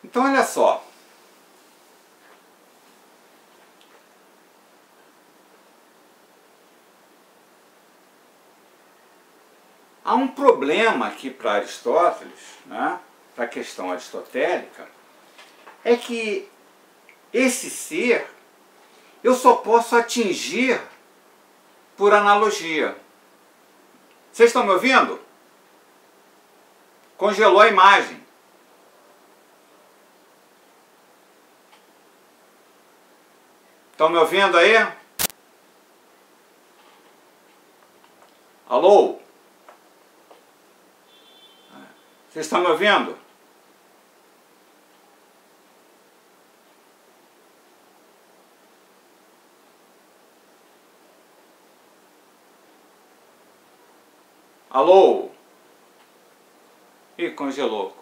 Então, olha só. Há um problema aqui para Aristóteles, né, para a questão aristotélica, é que esse ser eu só posso atingir por analogia. Vocês estão me ouvindo? Congelou a imagem. Estão me ouvindo aí? Alô? Vocês estão me ouvindo? Alô? Ih, congelou.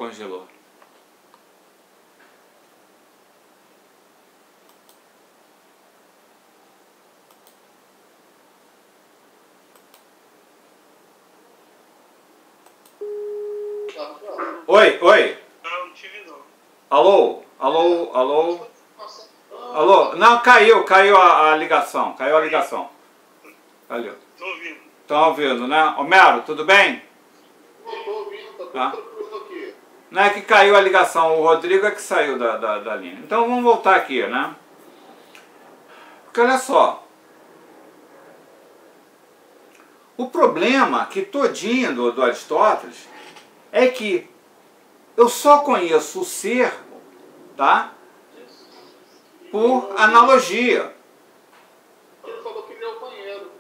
Oi. Não tive não. Alô? Não, caiu a ligação. Caiu. Tô ouvindo. Estão ouvindo, né? Homero, tudo bem? Tô ouvindo, Tá. tudo tranquilo aqui. Não é que caiu a ligação, o Rodrigo é que saiu da linha. Então vamos voltar aqui, né? Porque olha só. O problema aqui todinho do Aristóteles é que eu só conheço o ser, tá? Por analogia. Ele falou que ele é o banheiro.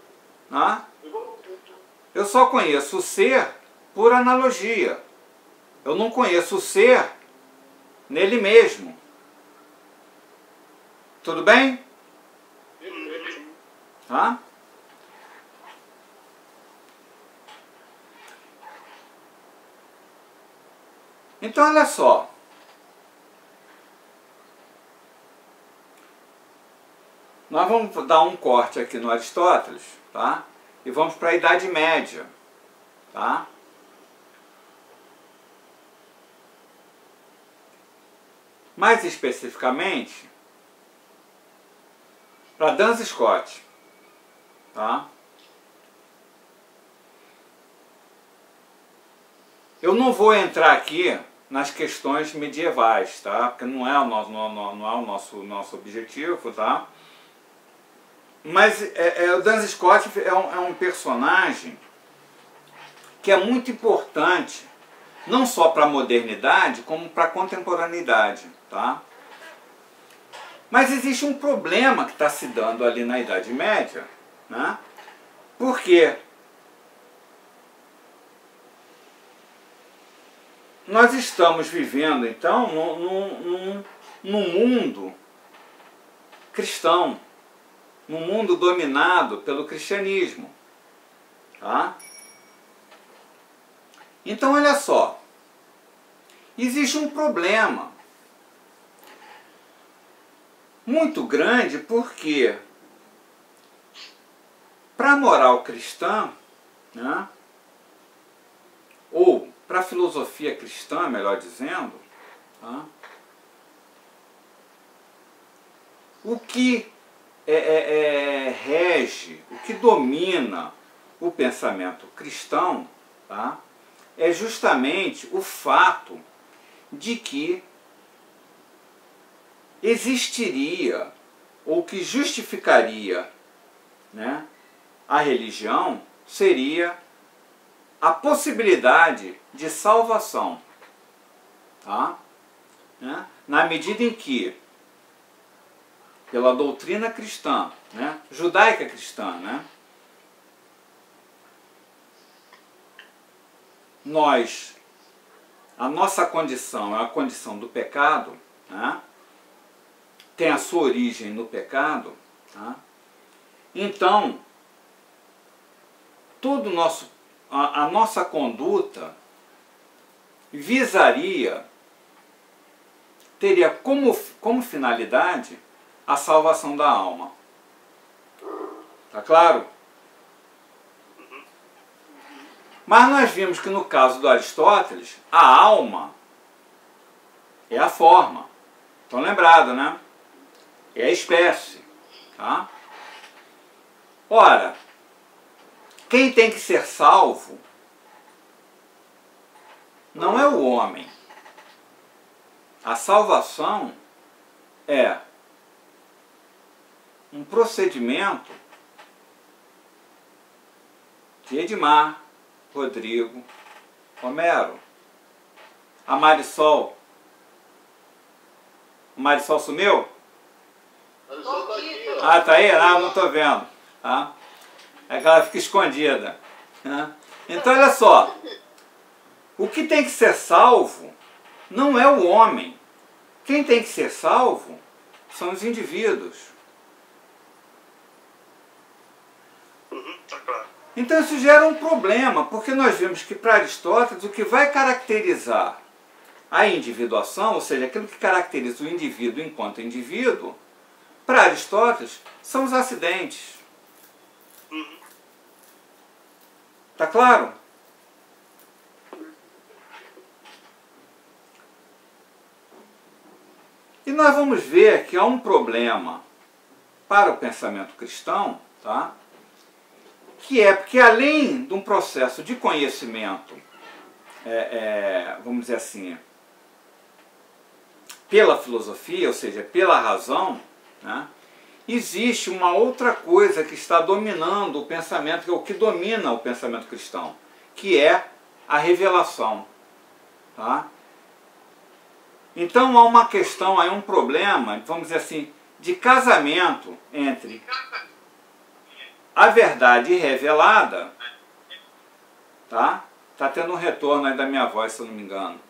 Tá? Eu só conheço o ser por analogia. Eu não conheço o ser nele mesmo. Tudo bem? Tá? Então, olha só. Nós vamos dar um corte aqui no Aristóteles, tá? E vamos para a Idade Média, tá? Mais especificamente, para Duns Scott, tá? Eu não vou entrar aqui nas questões medievais, tá? Porque não é o nosso objetivo, tá? Mas o Duns Scott é um personagem que é muito importante, não só para a modernidade, como para a contemporaneidade, tá? Mas existe um problema que está se dando ali na Idade Média, né? Porque nós estamos vivendo, então, num mundo cristão, num mundo dominado pelo cristianismo, tá? Então, olha só, existe um problema muito grande porque para a moral cristã, né, ou para a filosofia cristã, melhor dizendo, tá, o que rege, o que domina o pensamento cristão, tá, é justamente o fato de que existiria, ou que justificaria, né, a religião, seria a possibilidade de salvação, tá? Né? Na medida em que, pela doutrina cristã, né, judaica cristã, né, a nossa condição é a condição do pecado, né, tem a sua origem no pecado, tá? Então, a nossa conduta teria como finalidade a salvação da alma. Tá claro? Mas nós vimos que no caso do Aristóteles, a alma é a forma. Estão lembrados, né? É a espécie. Tá? Ora, quem tem que ser salvo não é o homem. A salvação é um procedimento de Edmar, Rodrigo, Homero. A Marisol. O Marisol sumiu? Marisol tá aqui, ó. Ah, tá aí? Ah, não tô vendo. Tá? É que ela fica escondida. Né? Então, olha só. O que tem que ser salvo não é o homem. Quem tem que ser salvo são os indivíduos. Tá claro. Então isso gera um problema, porque nós vimos que para Aristóteles o que vai caracterizar a individuação, ou seja, aquilo que caracteriza o indivíduo enquanto indivíduo, para Aristóteles são os acidentes. Tá claro? E nós vamos ver que há um problema para o pensamento cristão, tá? Que é porque além de um processo de conhecimento, vamos dizer assim, pela filosofia, ou seja, pela razão, né? Existe uma outra coisa que está dominando o pensamento, que é o que domina o pensamento cristão, que é a revelação. Tá? Então há uma questão, há um problema, vamos dizer assim, de casamento entre a verdade revelada, tá? Tá tendo um retorno aí da minha voz, se eu não me engano.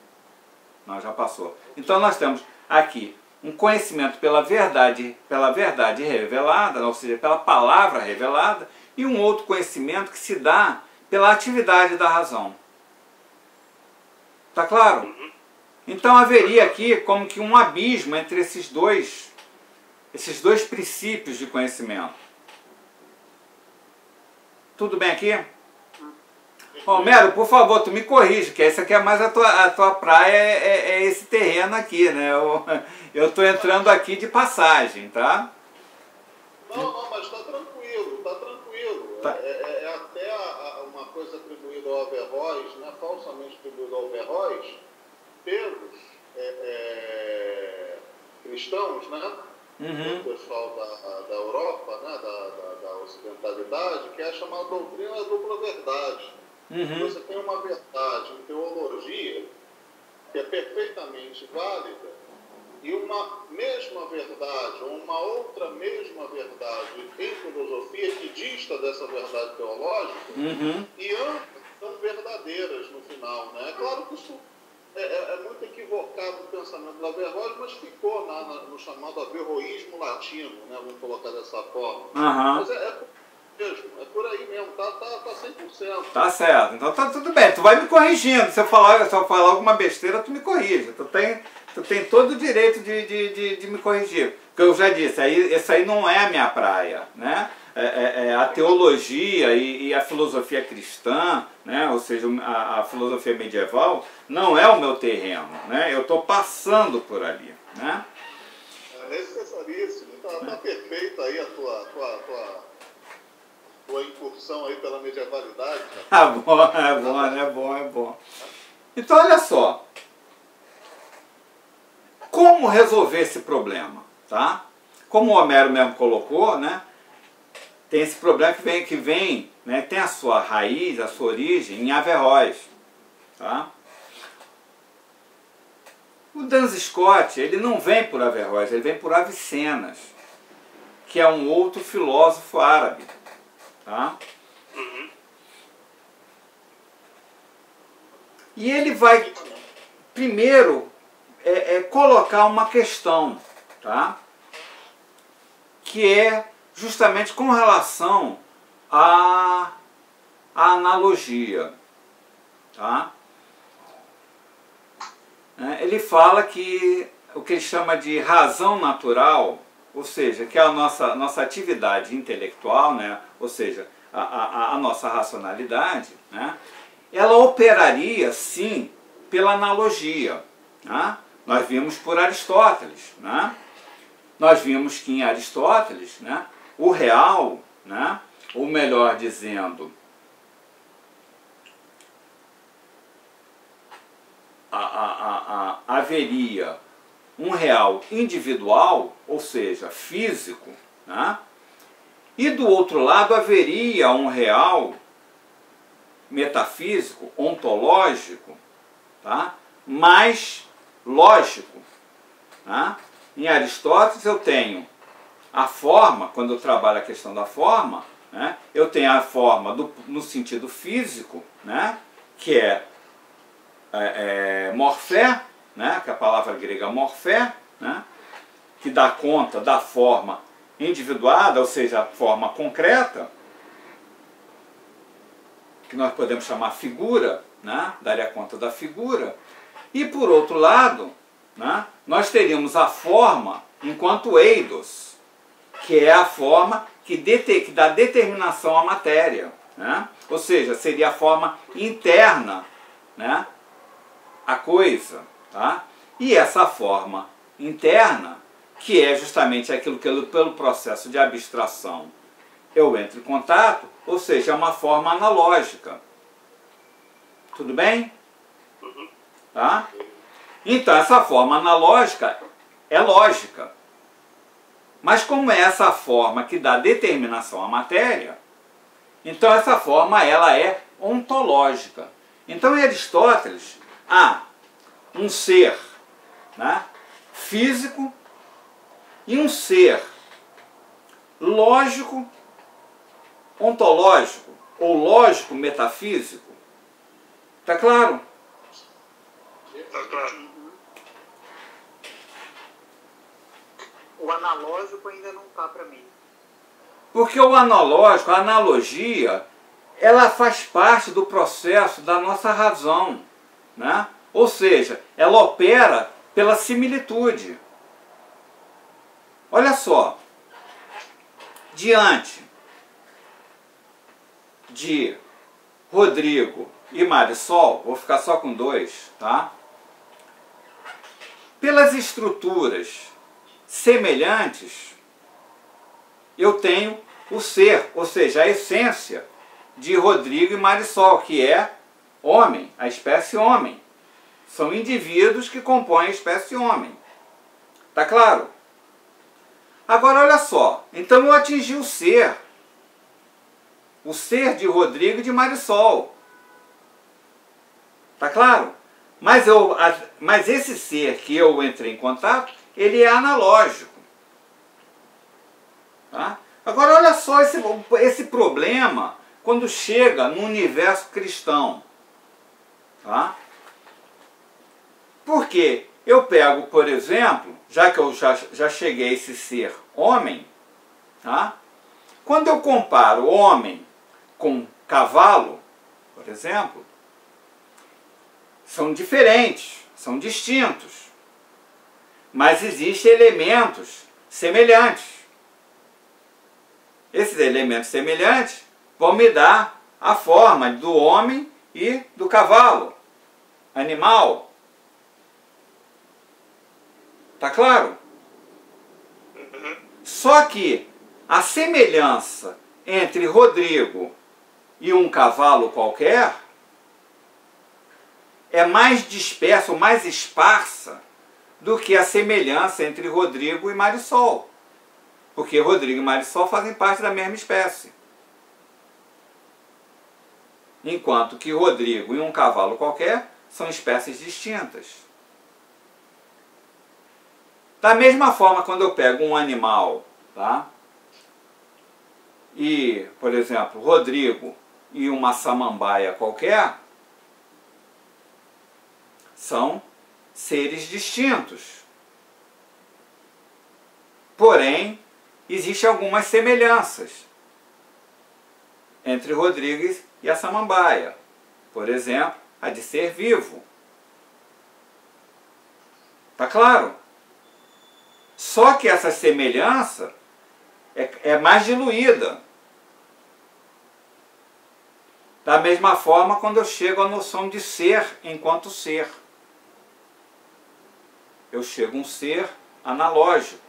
Não, já passou. Então nós temos aqui um conhecimento pela verdade revelada, ou seja, pela palavra revelada, e um outro conhecimento que se dá pela atividade da razão. Tá claro? Então haveria aqui como que um abismo entre esses dois princípios de conhecimento. Tudo bem aqui? Homero, por favor, tu me corrige, que essa aqui é mais a tua praia, é esse terreno aqui, né? Eu tô entrando aqui de passagem, tá? Não, mas tá tranquilo, tá tranquilo. Tá. É até uma coisa atribuída ao Averroes, né, falsamente atribuída ao Averroes, pelos cristãos, né? O pessoal da Europa, né, da ocidentalidade, que é a chamada doutrina da dupla verdade. Você tem uma verdade em teologia que é perfeitamente válida e uma mesma verdade ou uma outra mesma verdade em filosofia que dista dessa verdade teológica e ambas são verdadeiras no final, né? É claro que isso é muito equivocado o pensamento do Averroes, mas ficou no chamado averroísmo latino, né? Vamos colocar dessa forma. Mas é por aí mesmo, tá 100%. Tá certo, então tá tudo bem, tu vai me corrigindo, se eu falar alguma besteira, tu me corrige, tu tem todo o direito de me corrigir, porque eu já disse, essa aí não é a minha praia, né? A teologia e a filosofia cristã, né? Ou seja, a filosofia medieval, não é o meu terreno, né? Eu estou passando por ali, né? É necessaríssimo, tá perfeito aí a tua incursão aí pela medievalidade. Né? Ah, bom, é bom. Então, olha só. Como resolver esse problema? Tá? Como o Homero mesmo colocou, né? Tem esse problema que vem, né? Tem a sua raiz, a sua origem em Averroes. Tá? O Duns Scott, ele não vem por Averroes, ele vem por Avicennas, que é um outro filósofo árabe. Tá? E ele vai primeiro colocar uma questão, tá? Que é justamente com relação à analogia. Tá? Ele fala que o que ele chama de razão natural, ou seja, que é a nossa atividade intelectual, né? Ou seja, a nossa racionalidade, né? Ela operaria, sim, pela analogia. Né? Nós vimos por Aristóteles, né? Nós vimos que em Aristóteles, né, o real, né, ou melhor dizendo, haveria um real individual, ou seja, físico, né? E do outro lado haveria um real metafísico, ontológico, tá? Mais lógico. Tá? Em Aristóteles eu tenho a forma, quando eu trabalho a questão da forma, né? Eu tenho a forma no sentido físico, né? Que é morfé, né? Que é a palavra grega morfé, né? Que dá conta da forma individuada, ou seja, a forma concreta, que nós podemos chamar figura, né? Daria conta da figura. E por outro lado, né? Nós teríamos a forma enquanto eidos, que é a forma que dá determinação à matéria, né? Ou seja, seria a forma interna, né? A coisa, tá? E essa forma interna, que é justamente aquilo que pelo processo de abstração eu entro em contato, ou seja, é uma forma analógica. Tudo bem? Tá? Então essa forma analógica é lógica. Mas como é essa forma que dá determinação à matéria, então essa forma ela é ontológica. Então em Aristóteles há um ser, né, físico e um ser lógico ontológico ou lógico metafísico. Tá claro? Tá claro. O analógico ainda não tá para mim. Porque o analógico, a analogia, ela faz parte do processo da nossa razão, né? Ou seja, ela opera pela similitude. Olha só, diante de Rodrigo e Marisol, vou ficar só com dois, tá? Pelas estruturas semelhantes, eu tenho o ser, ou seja, a essência de Rodrigo e Marisol, que é homem, a espécie homem. São indivíduos que compõem a espécie homem. Tá claro? Agora olha só, então eu atingi o ser de Rodrigo e de Marisol. Tá claro? Mas esse ser que eu entrei em contato, ele é analógico. Tá? Agora olha só esse problema quando chega no universo cristão. Tá? Porque eu pego, por exemplo, já que eu já cheguei a esse ser homem, tá? Quando eu comparo homem com cavalo, por exemplo, são diferentes, são distintos, mas existem elementos semelhantes. Esses elementos semelhantes vão me dar a forma do homem e do cavalo, animal. Tá claro? Só que a semelhança entre Rodrigo e um cavalo qualquer é mais dispersa ou mais esparsa do que a semelhança entre Rodrigo e Marisol. Porque Rodrigo e Marisol fazem parte da mesma espécie. Enquanto que Rodrigo e um cavalo qualquer são espécies distintas. Da mesma forma, quando eu pego um animal, tá? E, por exemplo, Rodrigo e uma samambaia qualquer, são seres distintos. Porém, existem algumas semelhanças entre Rodrigo e a samambaia. Por exemplo, a de ser vivo. Tá claro? Só que essa semelhança é mais diluída. Da mesma forma, quando eu chego à noção de ser enquanto ser. eu chego a um ser analógico.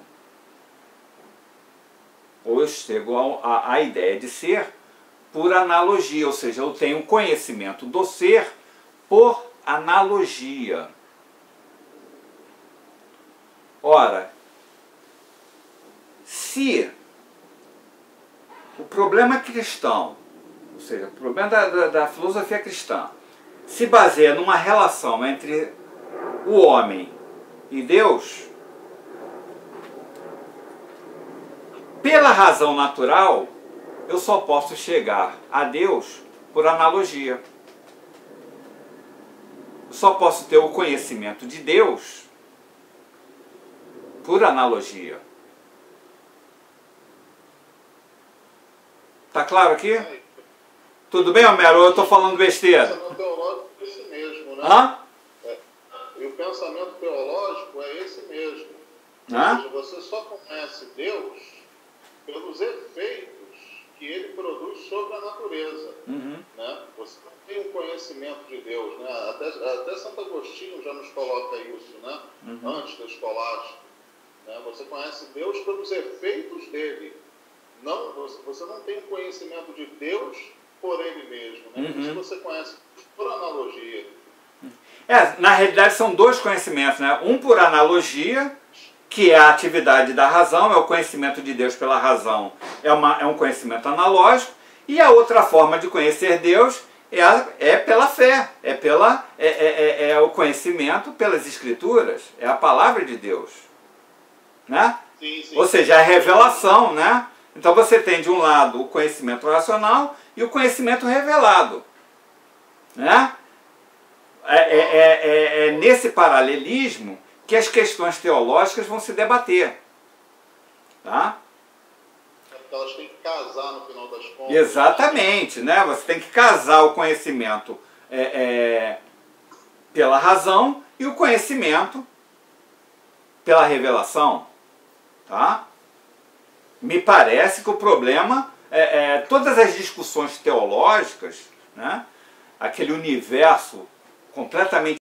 Ou eu chego à ideia de ser por analogia, ou seja, eu tenho conhecimento do ser por analogia. Ora, se o problema cristão, ou seja, o problema da filosofia cristã, se baseia numa relação entre o homem e Deus, pela razão natural, eu só posso chegar a Deus por analogia. Eu só posso ter o conhecimento de Deus por analogia. Tá claro aqui? Tudo bem, Homero? Ou eu estou falando besteira? O pensamento teológico é esse mesmo, né? Hã? E o pensamento teológico é esse mesmo. Hã? Ou seja, você só conhece Deus pelos efeitos que ele produz sobre a natureza. Né? Você não tem um conhecimento de Deus. Né? Até Santo Agostinho já nos coloca isso, né? Antes da escolástica. Né? Você conhece Deus pelos efeitos dele. Não, você não tem um conhecimento de Deus por ele mesmo. Né? Por isso você conhece por analogia. Na realidade são dois conhecimentos, né? Um por analogia, que é a atividade da razão, é o conhecimento de Deus pela razão, é um conhecimento analógico, e a outra forma de conhecer Deus é pela fé, é o conhecimento pelas Escrituras, é a palavra de Deus. Né? Sim, sim. Ou seja, a revelação, né? Então você tem de um lado o conhecimento racional e o conhecimento revelado. Né? É nesse paralelismo que as questões teológicas vão se debater. Tá? Elas têm que casar no final das contas. Exatamente, né? Você tem que casar o conhecimento pela razão e o conhecimento pela revelação. Tá? Me parece que o problema todas as discussões teológicas, né? Aquele universo completamente